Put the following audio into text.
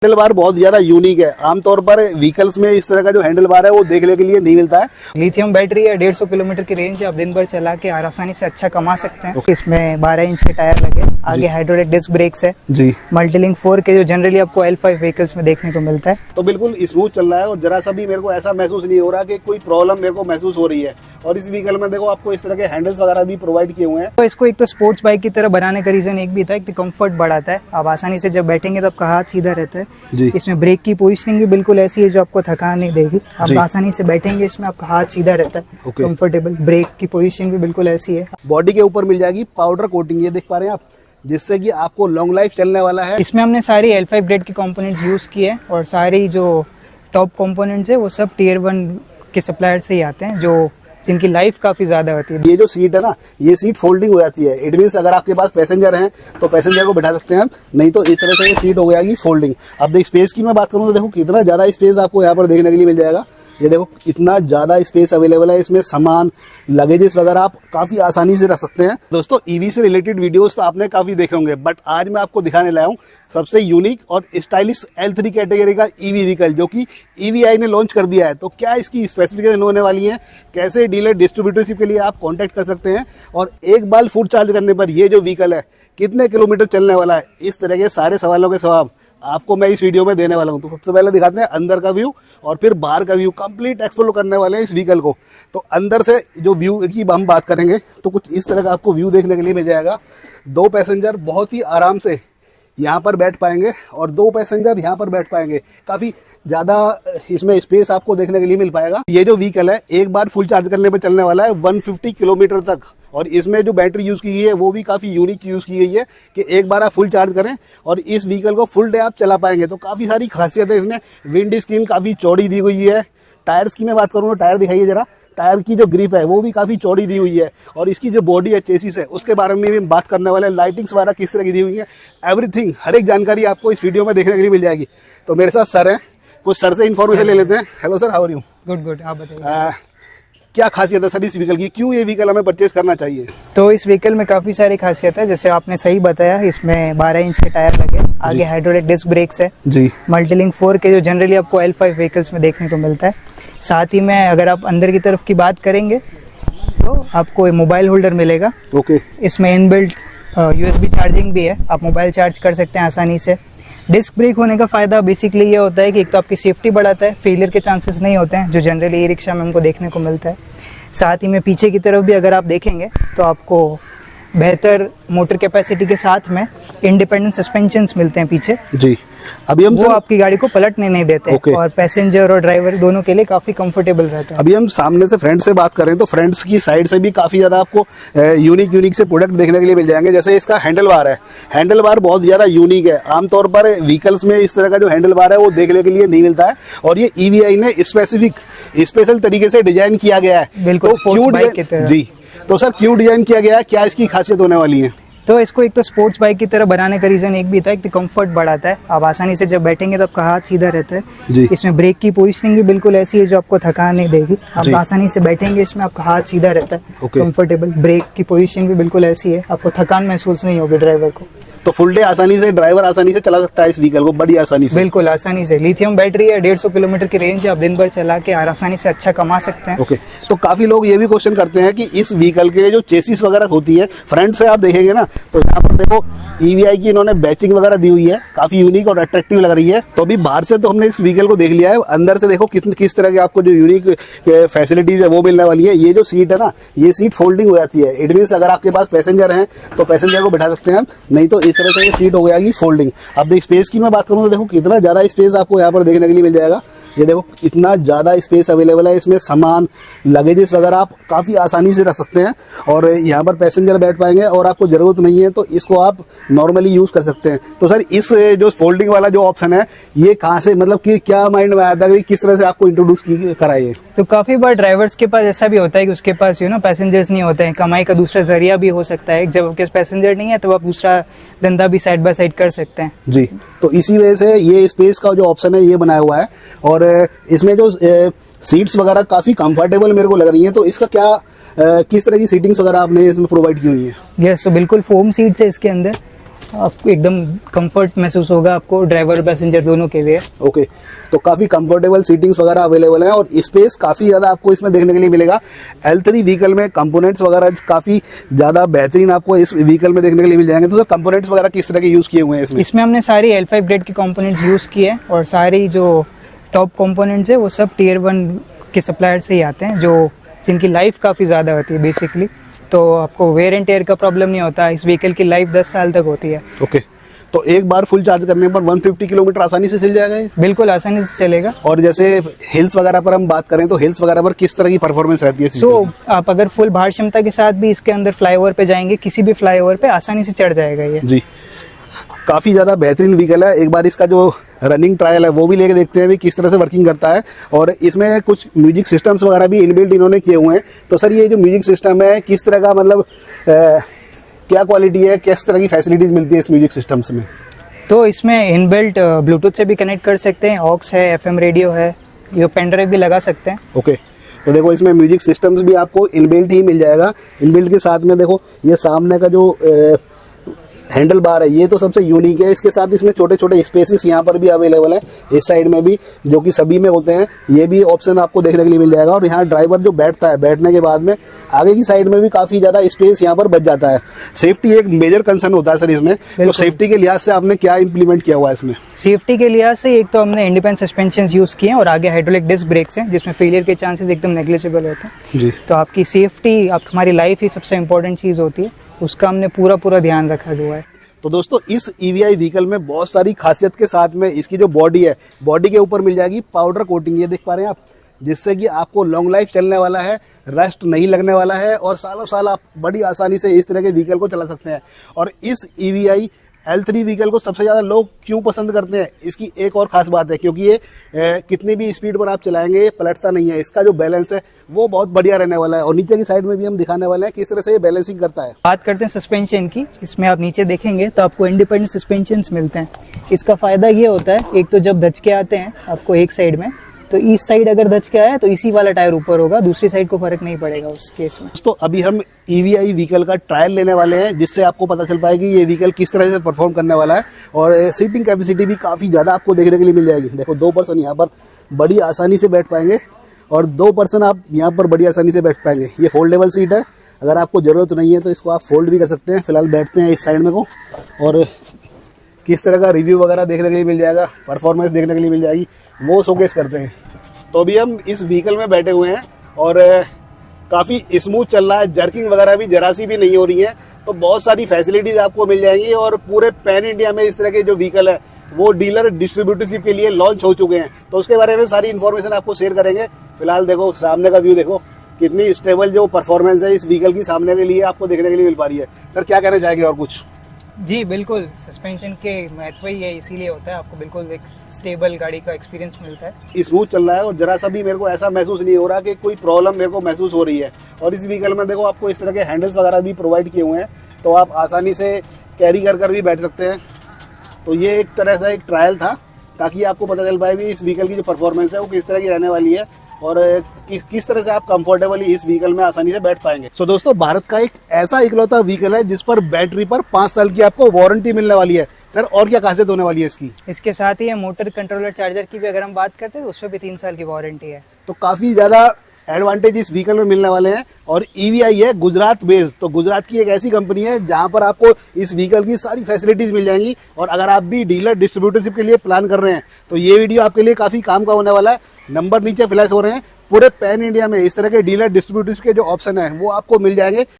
Handle bar बहुत ज्यादा unique है। आमतौर पर व्हीकल्स में इस तरह का जो हैंडल बार है वो देखने के लिए नहीं मिलता है। लिथियम बैटरी है, 150 किलोमीटर की रेंज है। आप दिन भर चला के आसानी से अच्छा कमा सकते हैं। इसमें 12 इंच के टायर लगे, आगे हाइड्रोलिक डिस्क ब्रेक्स है जी, मल्टीलिंक 4 के जो जनरली आपको L5 व्हीकल्स में देखने को मिलता है। तो बिल्कुल स्मूथ चल रहा है और जरा सा भी मेरे को ऐसा महसूस नहीं हो रहा कि कोई प्रॉब्लम मेरे को महसूस हो रही है। और इस व्हीकल में देखो आपको इस तरह के हैंडल्स वगैरह भी प्रोवाइड किए हुए हैं। तो इसको एक तो स्पोर्ट्स बाइक की तरह बनाने का रीजन एक भी था कि कंफर्ट बढ़ाता है। आप आसानी से जब बैठेंगे तो आपका हाथ सीधा रहता है जी। इसमें ब्रेक की पोजीशनिंग भी बिल्कुल ऐसी है जो आपको थकान नहीं देगी। आप आसानी से बैठेंगे, इसमें आपका हाथ सीधा रहता है कंफर्टेबल। ब्रेक की पोजीशनिंग भी बिल्कुल ऐसी है। बॉडी के ऊपर मिल जाएगी पाउडर कोटिंग, ये देख पा रहे हैं आप, जिससे कि आपको लॉन्ग लाइफ चलने वाला है। इसमें हमने सारी L5 ग्रेड की कंपोनेंट्स यूज किए हैं और सारी जो टॉप कंपोनेंट्स है वो सब टियर 1 के सप्लायर से ही आते हैं, जो जिनकी लाइफ काफी ज्यादा होती है। ये जो सीट है ना, ये सीट फोल्डिंग हो जाती है। इट मीन्स अगर आपके पास पैसेंजर हैं तो पैसेंजर को बैठा सकते हैं आप, नहीं तो इस तरह से ये सीट हो जाएगी फोल्डिंग। अब देख स्पेस की मैं बात करूं तो देखो कितना ज्यादा स्पेस आपको यहाँ पर देखने के लिए मिल जाएगा। ये देखो इतना ज्यादा स्पेस अवेलेबल है इसमें, सामान लगेजेस वगैरह आप काफी आसानी से रख सकते हैं। दोस्तों ईवी से रिलेटेड वीडियोस तो आपने काफी देखे होंगे, बट आज मैं आपको दिखाने लाया हूँ सबसे यूनिक और स्टाइलिश L3 कैटेगरी का ईवी व्हीकल जो कि EVI ने लॉन्च कर दिया है। तो क्या इसकी स्पेसिफिकेशन होने वाली है, कैसे डीलर डिस्ट्रीब्यूटरशिप के लिए आप कांटेक्ट कर सकते हैं, और एक बार फुल चार्ज करने पर ये जो व्हीकल है कितने किलोमीटर चलने वाला है, इस तरह के सारे सवालों के जवाब आपको मैं इस वीडियो में देने वाला हूं। तो सबसे पहले दिखाते हैं अंदर का व्यू और फिर बाहर का व्यू। कंप्लीट एक्सप्लोर करने वाले हैं इस व्हीकल को। तो अंदर से जो व्यू की हम बात करेंगे तो कुछ इस तरह का आपको व्यू देखने के लिए मिल जाएगा। 2 पैसेंजर बहुत ही आराम से यहाँ पर बैठ पाएंगे और 2 पैसेंजर यहाँ पर बैठ पाएंगे। काफी ज्यादा इसमें स्पेस आपको देखने के लिए मिल पाएगा। ये जो व्हीकल है एक बार फुल चार्ज करने पर चलने वाला है 150 किलोमीटर तक, और इसमें जो बैटरी यूज की गई है वो भी काफी यूनिक यूज की गई है कि एक बार आप फुल चार्ज करें और इस व्हीकल को फुल डे आप चला पाएंगे। तो काफी सारी खासियत है इसमें। विंड स्क्रीन काफी चौड़ी दी हुई है। टायर्स की मैं बात करूँ तो टायर दिखाइए जरा, टायर की जो ग्रिप है वो भी काफी चौड़ी दी हुई है। और इसकी जो बॉडी है, चेसिस है, उसके बारे में भी बात करने वाले हैं। लाइटिंग्स वगैरह किस तरह की दी हुई है, एवरीथिंग, हर एक जानकारी आपको इस वीडियो में देखने के लिए मिल जाएगी। तो मेरे साथ सर है, कुछ सर से इन्फॉर्मेशन ले लेते हैं। Hello sir, how are you? Good, आप बताइए क्या खासियत है सर इस व्हीकल की, क्यों ये व्हीकल हमें परचेज करना चाहिए? तो इस व्हीकल में काफी सारी खासियत है, जैसे आपने सही बताया। इसमें 12 इंच के टायर लगे, आगे हाइड्रोलिक डिस्क ब्रेक्स है जी, मल्टीलिंक 4 के जो जनरली आपको L5 व्हीकल्स में देखने को मिलता है। साथ ही में अगर आप अंदर की तरफ की बात करेंगे तो आपको मोबाइल होल्डर मिलेगा। ओके। इसमें इनबिल्ट USB चार्जिंग भी है, आप मोबाइल चार्ज कर सकते हैं आसानी से। डिस्क ब्रेक होने का फायदा बेसिकली ये होता है कि एक तो आपकी सेफ्टी बढ़ाता है, फेलियर के चांसेस नहीं होते हैं जो जनरली ई रिक्शा में हमको देखने को मिलता है। साथ ही में पीछे की तरफ भी अगर आप देखेंगे तो आपको बेहतर मोटर कैपेसिटी के साथ में इंडिपेंडेंट सस्पेंशंस मिलते हैं पीछे जी। अभी हम आपकी गाड़ी को पलटने नहीं देते और पैसेंजर और ड्राइवर दोनों के लिए काफी कंफर्टेबल रहता है। अभी हम सामने से फ्रंट से बात करें तो फ्रंट की साइड से भी काफी ज्यादा आपको यूनिक से प्रोडक्ट देखने के लिए मिल जाएंगे। जैसे इसका हैंडल बार है, हैंडल बार बहुत ज्यादा यूनिक है। आमतौर पर व्हीकल्स में इस तरह का जो हैंडल बार है वो देखने के लिए नहीं मिलता है, और ये EVI ने स्पेशल तरीके से डिजाइन किया गया है। बिल्कुल जी। तो सर क्यों डिजाइन किया गया है, क्या इसकी खासियत होने वाली है? तो इसको एक तो स्पोर्ट्स बाइक की तरह बनाने का रीजन एक भी था कि कंफर्ट बढ़ाता है। आप आसानी से जब बैठेंगे तो आपका हाथ सीधा रहता है जी। इसमें ब्रेक की पोजीशनिंग भी बिल्कुल ऐसी है जो आपको थकान नहीं देगी। आप आसानी से बैठेंगे, इसमें आपका हाथ सीधा रहता है कंफर्टेबल। ब्रेक की पोजीशनिंग भी बिल्कुल ऐसी है, आपको थकान महसूस नहीं होगी ड्राइवर को। तो फुल डे आसानी से ड्राइवर आसानी से चला सकता है इस व्हीकल को, बड़ी आसानी से। बिल्कुल आसानी से। लिथियम बैटरी है, 150 किलोमीटर की रेंज है। आप दिन भर चला के आसानी से अच्छा कमा सकते हैं। ओके। तो काफी लोग ये भी क्वेश्चन करते हैं कि इस व्हीकल के जो चेसिस वगैरह होती है, फ्रंट से आप देखेंगे ना तो यहाँ पर देखो EVI की इन्होंने बैचिंग वगैरह दी हुई है, काफी यूनिक और अट्रैक्टिव लग रही है। तो अभी बाहर से तो हमने इस व्हीकल को देख लिया है, अंदर से देखो किस तरह की आपको जो यूनिक फैसिलिटीज है वो मिलने वाली है। ये जो सीट है ना, ये सीट फोल्डिंग हो जाती है। इट मीन्स अगर आपके पास पैसेंजर हैं तो पैसेंजर को बैठा सकते हैं, नहीं तो इस तरह से ये सीट हो जाएगी फोल्डिंग। अब स्पेस की मैं बात करूं तो देखो कितना ज्यादा स्पेस आपको यहाँ पर देखने के लिए मिल जाएगा। ये देखो इतना ज्यादा स्पेस अवेलेबल है इसमें, सामान लगेजेस वगैरह आप काफी आसानी से रख सकते हैं, और यहाँ पर पैसेंजर बैठ पाएंगे और आपको जरूरत नहीं है तो इसको आप नॉर्मली यूज कर सकते हैं। तो सर इस जो फोल्डिंग वाला जो ऑप्शन है ये कहाँ से, मतलब कि क्या माइंड में आया था, किस तरह से आपको इंट्रोड्यूस कराइए? तो काफी बार ड्राइवर्स के पास ऐसा भी होता है कि उसके पास पैसेंजर्स नहीं होते हैं, कमाई का दूसरा जरिया भी हो सकता है। जब आपके पैसेंजर नहीं है तो आप दूसरा धंधा भी साइड बाय साइड कर सकते हैं जी। तो इसी वजह से ये स्पेस का जो ऑप्शन है ये बनाया हुआ है, और इसमें जो सीट्स वगैरह काफी कंफर्टेबल मेरे को लग रही है। तो इसका क्या किस तरह की सीटिंग्स वगैरह आपने इसमें प्रोवाइड की हुई है? यस, तो बिल्कुल फोम सीट्स है इसके अंदर। आपको एकदम कंफर्ट महसूस होगा आपको ड्राइवर और पैसेंजर दोनों के लिए। ओके, तो काफी कंफर्टेबल सीटिंग्स वगैरह अवेलेबल है और स्पेस काफी ज्यादा आपको इसमें देखने के लिए मिलेगा। L3 व्हीकल में कंपोनेंट्स वगैरह काफी ज्यादा बेहतरीन आपको इस व्हीकल में देखने के लिए मिल जाएंगे। तो कंपोनेंट्स वगैरह किस तरह के यूज किए हुए हैं इसमें? इसमें हमने सारी L5 ग्रेड की कंपोनेंट्स यूज किए हैं और सारी जो टॉप कंपोनेंट्स है वो सब टियर 1 के सप्लायर से ही आते हैं, जो जिनकी लाइफ काफी ज्यादा होती है बेसिकली। तो आपको वेयर एंड टेयर का प्रॉब्लम नहीं होता। इस व्हीकल की लाइफ 10 साल तक होती है। ओके, तो एक बार फुल चार्ज करने पर 150 किलोमीटर आसानी से चल जाएगा ये? बिल्कुल आसानी से चलेगा। और जैसे हिल्स वगैरह पर हम बात करें तो हिल्स वगैरह पर किस तरह की परफॉर्मेंस रहती है? सो आप अगर फुल भार क्षमता के साथ भी इसके अंदर फ्लाईओवर पे जाएंगे, किसी भी फ्लाईओवर पे आसानी से चढ़ जाएगा ये। जी, काफी ज्यादा बेहतरीन व्हीकल है। एक बार इसका जो रनिंग ट्रायल है वो भी लेके देखते हैं भी किस तरह से वर्किंग करता है। और इसमें कुछ म्यूजिक सिस्टम्स वगैरह भी इनबिल्ट इन्होंने किए हुए हैं। तो सर ये जो म्यूजिक सिस्टम है किस तरह का, मतलब क्या क्वालिटी है, किस तरह की फैसिलिटीज मिलती है इस म्यूजिक सिस्टम्स में? तो इसमें इनबिल्ट ब्लूटूथ से भी कनेक्ट कर सकते हैं, ऑक्स है, FM रेडियो है, ये पेन ड्राइव भी लगा सकते हैं। ओके, तो देखो इसमें म्यूजिक सिस्टम्स भी आपको इनबिल्ट ही मिल जाएगा। इनबिल्ट के साथ में देखो ये सामने का जो हैंडल बार है ये तो सबसे यूनिक है। इसके साथ इसमें छोटे छोटे स्पेसेस यहाँ पर भी अवेलेबल है, इस साइड में भी, जो कि सभी में होते हैं। ये भी ऑप्शन आपको देखने के लिए मिल जाएगा। और यहाँ ड्राइवर जो बैठता है, बैठने के बाद में आगे की साइड में भी काफी ज्यादा स्पेस यहाँ पर बच जाता है। सेफ्टी एक मेजर कंसर्न होता है सर इसमें, तो सेफ्टी के लिहाज से आपने क्या इम्प्लीमेंट किया हुआ है इसमें? सेफ्टी के लिहाज से एक तो हमने इंडिपेंडेंट सस्पेंशन यूज किए हैं और आगे हाइड्रोलिक डिस्क ब्रेक्स हैं, जिसमें फेलियर के चांसेस एकदम नेग्लिजिबल होते हैं। जी, तो आपकी सेफ्टी, हमारी लाइफ ही सबसे इम्पोर्टेंट चीज होती है, उसका हमने पूरा ध्यान रखा हुआ है। तो दोस्तों इस EVI व्हीकल में बहुत सारी खासियत के साथ में इसकी जो बॉडी है, बॉडी के ऊपर मिल जाएगी पाउडर कोटिंग, ये देख पा रहे हैं आप, जिससे कि आपको लॉन्ग लाइफ चलने वाला है, रस्ट नहीं लगने वाला है और सालों साल आप बड़ी आसानी से इस तरह के व्हीकल को चला सकते हैं। और इस EVI L3 व्हीकल को सबसे ज्यादा लोग क्यों पसंद करते हैं, इसकी एक और खास बात है, क्योंकि ये कितनी भी स्पीड पर आप चलाएंगे ये पलटता नहीं है। इसका जो बैलेंस है वो बहुत बढ़िया रहने वाला है। और नीचे की साइड में भी हम दिखाने वाले हैं किस तरह से ये बैलेंसिंग करता है। बात करते हैं सस्पेंशन की। इसमें आप नीचे देखेंगे तो आपको इंडिपेंडेंट सस्पेंशन मिलते हैं। इसका फायदा ये होता है, एक तो जब धचके आते हैं आपको एक साइड में, तो इस साइड अगर धचके आया तो इसी वाला टायर ऊपर होगा, दूसरी साइड को फर्क नहीं पड़ेगा उस केस में। दोस्तों अभी हम EVI व्हीकल का ट्रायल लेने वाले हैं, जिससे आपको पता चल पाएगी ये व्हीकल किस तरह से परफॉर्म करने वाला है। और सीटिंग कैपेसिटी भी काफी ज्यादा आपको देखने के लिए मिल जाएगी। देखो 2 पर्सन यहाँ पर बड़ी आसानी से बैठ पाएंगे और 2 पर्सन आप यहाँ पर बड़ी आसानी से बैठ पाएंगे। ये फोल्डेबल सीट है, अगर आपको जरूरत नहीं है तो इसको आप फोल्ड भी कर सकते हैं। फिलहाल बैठते हैं इस साइड में को, और किस तरह का रिव्यू वगैरह देखने के लिए मिल जाएगा, परफॉर्मेंस देखने के लिए मिल जाएगी, वो शोकेस करते हैं। तो अभी हम इस व्हीकल में बैठे हुए हैं और काफी स्मूथ चल रहा है, जर्किंग वगैरह भी जरा सी भी नहीं हो रही है। तो बहुत सारी फैसिलिटीज आपको मिल जाएंगी। और पूरे पैन इंडिया में इस तरह के जो व्हीकल है वो डीलर डिस्ट्रीब्यूटरशिप के लिए लॉन्च हो चुके हैं, तो उसके बारे में सारी इन्फॉर्मेशन आपको शेयर करेंगे। फिलहाल देखो सामने का व्यू, देखो कितनी स्टेबल जो परफॉर्मेंस है इस व्हीकल की सामने के लिए आपको देखने के लिए मिल पा रही है। सर क्या कहना चाहेंगे और कुछ? जी बिल्कुल, सस्पेंशन के महत्व ही है, इसीलिए होता है, आपको बिल्कुल एक स्टेबल गाड़ी का एक्सपीरियंस मिलता है। स्मूथ चल रहा है और जरा सा भी मेरे को ऐसा महसूस नहीं हो रहा कि कोई प्रॉब्लम मेरे को महसूस हो रही है। और इस व्हीकल में देखो आपको इस तरह के हैंडल्स वगैरह भी प्रोवाइड किए हुए हैं, तो आप आसानी से कैरी कर भी बैठ सकते हैं। तो ये एक तरह से एक ट्रायल था, ताकि आपको पता चल पाए भी इस व्हीकल की जो परफॉर्मेंस है वो किस तरह की रहने वाली है और किस तरह से आप कंफर्टेबली इस व्हीकल में आसानी से बैठ पाएंगे। तो दोस्तों भारत का एक ऐसा इकलौता व्हीकल है जिस पर बैटरी पर 5 साल की आपको वारंटी मिलने वाली है। सर और क्या खासियत होने वाली है इसकी? इसके साथ ही मोटर कंट्रोलर चार्जर की भी अगर हम बात करते हैं तो उसमें भी 3 साल की वारंटी है। तो काफी ज्यादा एडवांटेज इस व्हीकल में मिलने वाले हैं। और EVI है गुजरात बेस्ड, तो गुजरात की एक ऐसी कंपनी है जहां पर आपको इस व्हीकल की सारी फैसिलिटीज मिल जाएंगी। और अगर आप भी डीलर डिस्ट्रीब्यूटरशिप के लिए प्लान कर रहे हैं तो ये वीडियो आपके लिए काफी काम का होने वाला है। नंबर नीचे फ्लैश हो रहे हैं, पूरे पैन इंडिया में इस तरह के डीलर डिस्ट्रीब्यूटर्स के जो ऑप्शन है वो आपको मिल जाएंगे।